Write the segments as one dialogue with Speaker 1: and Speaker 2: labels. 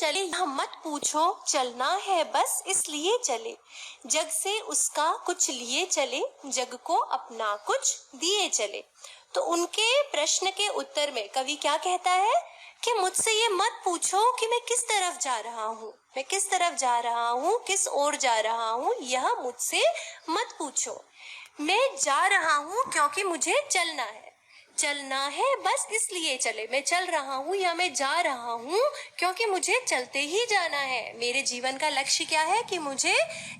Speaker 1: चले यहाँ मत पूछो, चलना है बस इसलिए चले। जग से उसका कुछ लिए चले, जग को अपना कुछ दिए चले। तो उनके प्रश्न के उत्तर में कवि क्या कहता है कि मुझसे ये मत पूछो कि मैं किस तरफ जा रहा हूँ, मैं किस तरफ जा रहा हूँ, किस ओर जा रहा हूँ, यह मुझसे मत पूछो। मैं जा रहा हूँ क्योंकि मुझे चलना है, चलना है बस इसलिए चले। मैं चल रहा हूँ या मैं जा रहा हूँ क्योंकि मुझे चलते ही जाना है। मेरे जीवन का लक्ष्य क्या है कि मुझे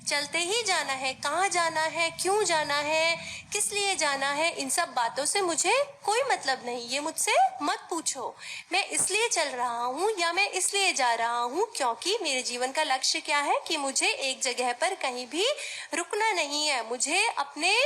Speaker 1: चलते ही जाना है। कहाँ जाना है, क्यों जाना है, किस लिए जाना है, इन सब बातों से मुझे कोई मतलब नहीं। ये मुझसे मत पूछो। मैं इसलिए चल रहा हूँ या मैं इसलिए जा रहा हूँ क्योंकि मेरे जीवन का लक्ष्य क्या है कि मुझे एक जगह पर कहीं भी रुकना नहीं है। मुझे अपने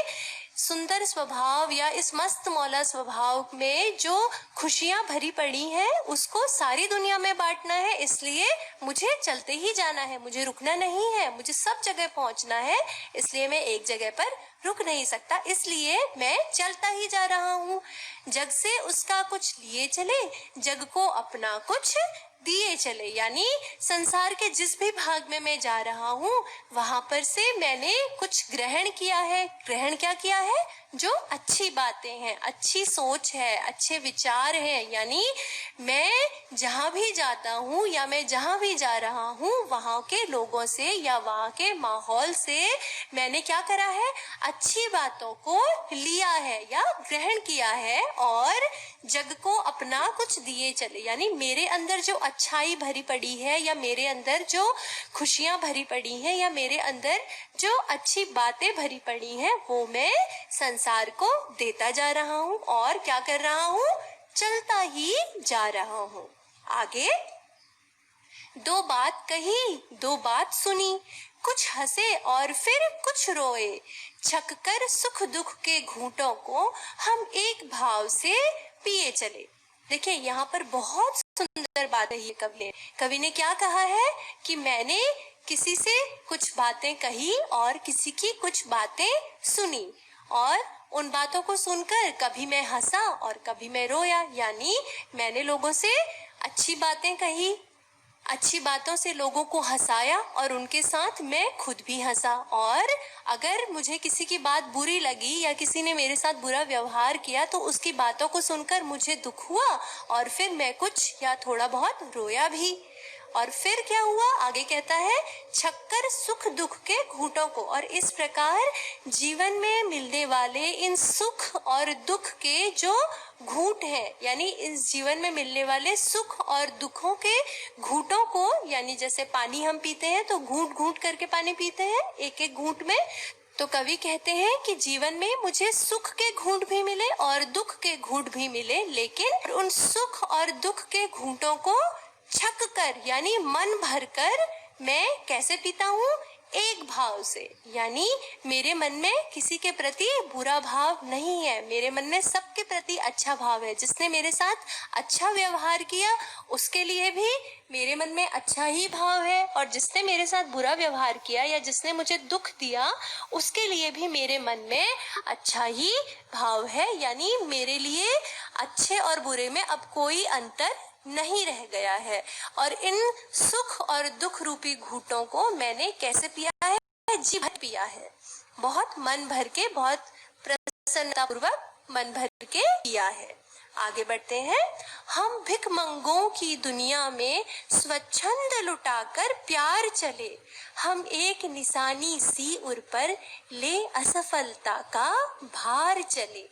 Speaker 1: सुंदर स्वभाव या इस मस्त मौला स्वभाव में जो खुशियां भरी पड़ी हैं उसको सारी दुनिया में बांटना है। इसलिए मुझे चलते ही जाना है, मुझे रुकना नहीं है, मुझे सब जगह पहुंचना है। इसलिए मैं एक जगह पर रुक नहीं सकता, इसलिए मैं चलता ही जा रहा हूँ। जग से उसका कुछ लिए चले, जग को अपना कुछ दिए चले। यानी संसार के जिस भी भाग में मैं जा रहा हूँ वहां पर से मैंने कुछ ग्रहण किया है। ग्रहण क्या किया है? जो अच्छी बातें हैं, अच्छी सोच है, अच्छे विचार हैं। यानी मैं जहाँ भी जाता हूँ या मैं जहाँ भी जा रहा हूँ वहाँ के लोगों से या वहाँ के माहौल से मैंने क्या करा है? अच्छी बातों को लिया है या ग्रहण किया है और जग को अपना कुछ दिए चले। यानी मेरे अंदर जो अच्छाई भरी पड़ी है या मेरे अंदर जो खुशियां भरी पड़ी हैं या मेरे अंदर जो अच्छी बातें भरी पड़ी हैं वो मैं संसार को देता जा रहा हूँ और क्या कर रहा हूँ? चलता ही जा रहा हूँ। आगे, दो बात कही, दो बात सुनी, कुछ हंसे और फिर कुछ रोए, छक कर सुख दुख के घूंटों को हम एक भाव से पिए चले। देखिए यहाँ पर बहुत सुंदर बात है। ये कवि ने क्या कहा है कि मैंने किसी से कुछ बातें कही और किसी की कुछ बातें सुनी और उन बातों को सुनकर कभी मैं हंसा और कभी मैं रोया। यानी मैंने लोगों से अच्छी बातें कही, अच्छी बातों से लोगों को हंसाया और उनके साथ मैं खुद भी हंसा। और अगर मुझे किसी की बात बुरी लगी या किसी ने मेरे साथ बुरा व्यवहार किया तो उसकी बातों को सुनकर मुझे दुख हुआ और फिर मैं कुछ या थोड़ा बहुत रोया भी। और फिर क्या हुआ? आगे कहता है, छक्कर सुख दुख के घूंटों को। और इस प्रकार जीवन में मिलने वाले इन सुख और दुख के जो घूंट है, यानी इस जीवन में मिलने वाले सुख और दुखों के घूंटों को, यानी जैसे पानी हम पीते हैं तो घूंट घूंट करके पानी पीते हैं एक एक घूंट में, तो कवि कहते हैं कि जीवन में मुझे सुख के घूंट भी मिले और दुख के घूंट भी मिले, लेकिन उन सुख और दुख के घूंटों को छक कर यानी मन भर कर मैं कैसे पीता हूँ? एक भाव से। यानी मेरे मन में किसी के प्रति बुरा भाव नहीं है, मेरे मन में सबके प्रति अच्छा भाव है। जिसने मेरे साथ अच्छा व्यवहार किया उसके लिए भी मेरे मन में अच्छा ही भाव है और जिसने मेरे साथ बुरा व्यवहार किया या जिसने मुझे दुख दिया उसके लिए भी मेरे मन में अच्छा ही भाव है। यानी मेरे लिए अच्छे और बुरे में अब कोई अंतर नहीं रह गया है। और इन सुख और दुख रूपी घूंटों को मैंने कैसे पिया है? जी भर पिया है, बहुत मन भर के, बहुत प्रसन्नता पूर्वक मन भर के पिया है। आगे बढ़ते हैं। हम भिखमंगों की दुनिया में स्वच्छंद लुटाकर प्यार चले, हम एक निशानी सी उर पर ले असफलता का भार चले।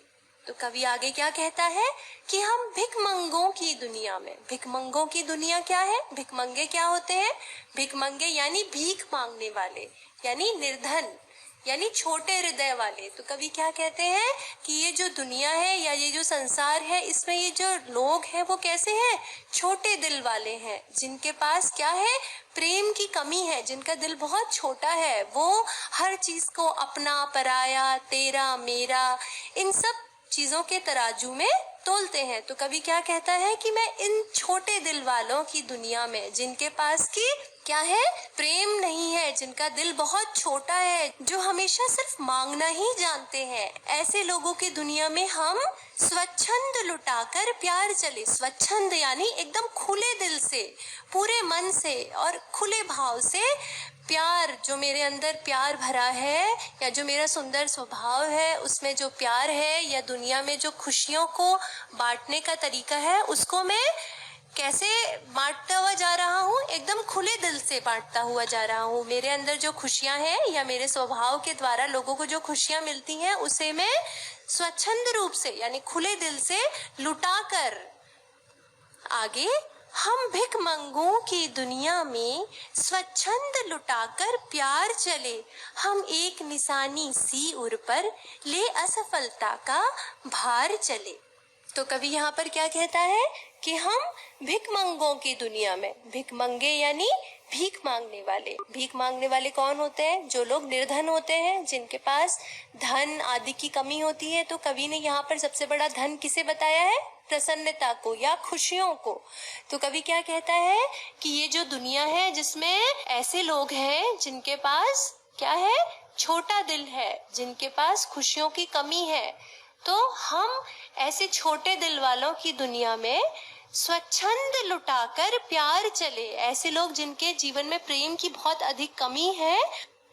Speaker 1: तो कवि आगे क्या कहता है कि हम भिखमंगों की दुनिया में, भिखमंगों की दुनिया क्या है? भिखमंगे क्या होते हैं? भिखमंगे यानी भीख मांगने वाले, यानी निर्धन, यानी छोटे हृदय वाले। तो कवि क्या कहते हैं कि ये जो दुनिया है या ये जो संसार है इसमें ये जो लोग हैं वो कैसे हैं? छोटे दिल वाले हैं, जिनके पास क्या है? प्रेम की कमी है, जिनका दिल बहुत छोटा है। वो हर चीज को अपना, पराया, तेरा, मेरा, इन सब चीजों के तराजू में तोलते हैं। तो कवि क्या कहता है कि मैं इन छोटे दिल वालों की दुनिया में, जिनके पास की क्या है? प्रेम नहीं है, जिनका दिल बहुत छोटा है, जो हमेशा सिर्फ मांगना ही जानते हैं। ऐसे लोगों की दुनिया में हम स्वच्छंद लुटाकर प्यार चले। स्वच्छंद यानी एकदम खुले दिल से, पूरे मन से और खुले भाव से प्यार, जो मेरे अंदर प्यार भरा है या जो मेरा सुंदर स्वभाव है उसमें जो प्यार है, या दुनिया में जो खुशियों को बांटने का तरीका है, उसको मैं कैसे बांटता हुआ जा रहा हूँ? एकदम खुले दिल से बांटता हुआ जा रहा हूँ। मेरे अंदर जो खुशियां हैं या मेरे स्वभाव के द्वारा लोगों को जो खुशियां मिलती हैं, उसे मैं स्वच्छंद रूप से यानी खुले दिल से लुटाकर आगे हम भिखमंगों की दुनिया में स्वच्छंद लुटाकर प्यार चले। हम एक निशानी सी उर पर ले असफलता का भार चले। तो कवि यहाँ पर क्या कहता है कि हम भिखमंगों की दुनिया में, भिखमंगे यानी भीख मांगने वाले। भीख मांगने वाले कौन होते हैं? जो लोग निर्धन होते हैं, जिनके पास धन आदि की कमी होती है। तो कवि ने यहाँ पर सबसे बड़ा धन किसे बताया है? प्रसन्नता को या खुशियों को। तो कवि क्या कहता है कि ये जो दुनिया है जिसमें ऐसे लोग हैं जिनके पास क्या है? छोटा दिल है, जिनके पास खुशियों की कमी है। तो हम ऐसे छोटे दिल वालों की दुनिया में स्वच्छंद लुटाकर प्यार चले। ऐसे लोग जिनके जीवन में प्रेम की बहुत अधिक कमी है,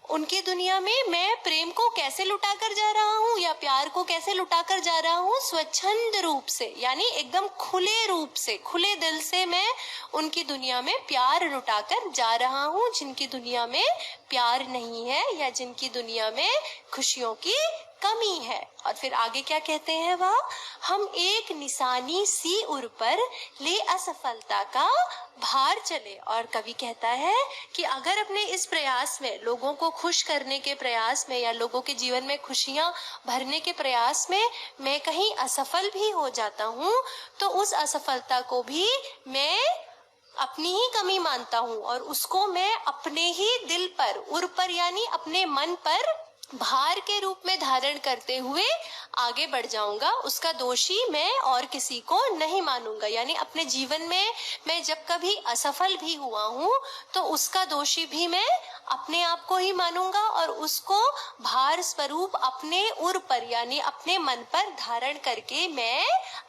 Speaker 1: उनकी दुनिया में मैं प्रेम को कैसे लुटाकर जा रहा हूँ या प्यार को कैसे लुटाकर जा रहा हूँ? स्वच्छंद रूप से यानी एकदम खुले रूप से, खुले दिल से मैं उनकी दुनिया में प्यार लुटाकर जा रहा हूँ, जिनकी दुनिया में प्यार नहीं है या जिनकी दुनिया में खुशियों की कमी है। और फिर आगे क्या कहते हैं वह? हम एक निशानी सी उर पर ले असफलता का भार चले। और कवि कहता है कि अगर अपने इस प्रयास में, लोगों को खुश करने के प्रयास में या लोगों के जीवन में खुशियां भरने के प्रयास में मैं कहीं असफल भी हो जाता हूँ, तो उस असफलता को भी मैं अपनी ही कमी मानता हूँ और उसको मैं अपने ही दिल पर, उर पर यानी अपने मन पर भार के रूप में धारण करते हुए आगे बढ़ जाऊंगा। उसका दोषी मैं और किसी को नहीं मानूंगा। यानी अपने जीवन में मैं जब कभी असफल भी हुआ हूँ तो उसका दोषी भी मैं अपने आप को ही मानूंगा और उसको भार स्वरूप अपने उर पर यानी अपने मन पर धारण करके मैं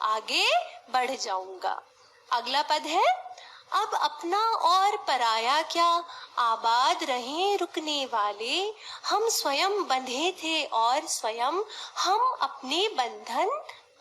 Speaker 1: आगे बढ़ जाऊंगा। अगला पद है, अब अपना और पराया क्या, आबाद रहे रुकने वाले। हम स्वयं बंधे थे और स्वयं हम अपने बंधन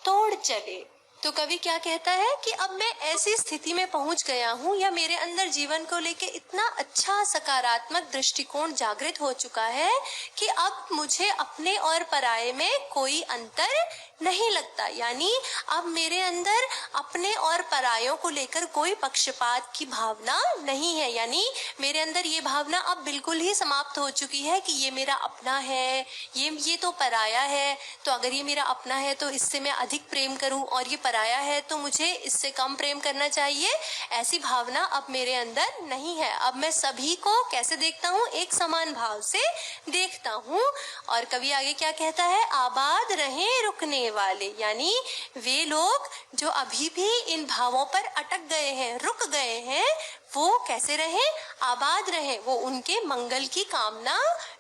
Speaker 1: तोड़ चले। तो कवि क्या कहता है कि अब मैं ऐसी स्थिति में पहुंच गया हूँ या मेरे अंदर जीवन को लेके इतना अच्छा सकारात्मक दृष्टिकोण जागृत हो चुका है कि अब मुझे अपने और पराये में कोई अंतर नहीं लगता। यानी अब मेरे अंदर अपने और परायों को लेकर कोई पक्षपात की भावना नहीं है। यानी मेरे अंदर ये भावना अब बिल्कुल ही समाप्त हो चुकी है कि ये मेरा अपना है, ये तो पराया है, तो अगर ये मेरा अपना है तो इससे मैं अधिक प्रेम करूं और ये पराया है तो मुझे इससे कम प्रेम करना चाहिए। ऐसी भावना अब मेरे अंदर नहीं है। अब मैं सभी को कैसे देखता हूँ? एक समान भाव से देखता हूँ। और कवि आगे क्या कहता है, आबाद रहे रुकने वाले। यानी वे लोग जो अभी भी इन भावों पर अटक गए हैं, रुक गए हैं, वो कैसे रहे? आबाद रहे। वो उनके मंगल की कामना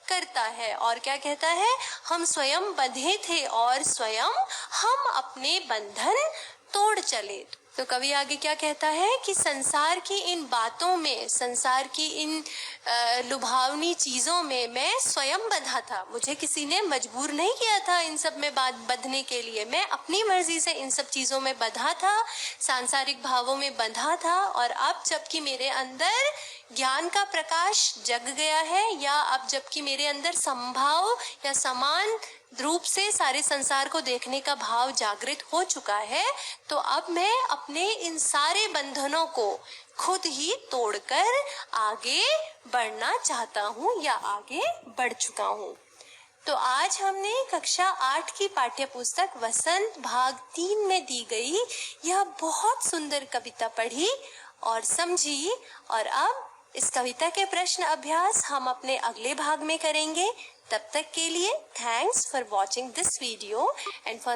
Speaker 1: करता है। और क्या कहता है, हम स्वयं बंधे थे और स्वयं हम अपने बंधन तोड़ चले। तो कवि आगे क्या कहता है कि संसार की इन बातों में, संसार की इन लुभावनी चीजों में मैं स्वयं बंधा था। मुझे किसी ने मजबूर नहीं किया था इन सब में बंधने के लिए। मैं अपनी मर्जी से इन सब चीजों में बंधा था, सांसारिक भावों में बंधा था। और अब जबकि मेरे अंदर ज्ञान का प्रकाश जग गया है, या अब जबकि मेरे अंदर समभाव या समान रूप से सारे संसार को देखने का भाव जागृत हो चुका है, तो अब मैं अपने इन सारे बंधनों को खुद ही तोड़कर आगे बढ़ना चाहता हूँ या आगे बढ़ चुका हूँ। तो आज हमने कक्षा 8 की पाठ्य पुस्तक वसंत भाग 3 में दी गई यह बहुत सुंदर कविता पढ़ी और समझी। और अब इस कविता के प्रश्न अभ्यास हम अपने अगले भाग में करेंगे। तब तक के लिए thanks for watching this video and for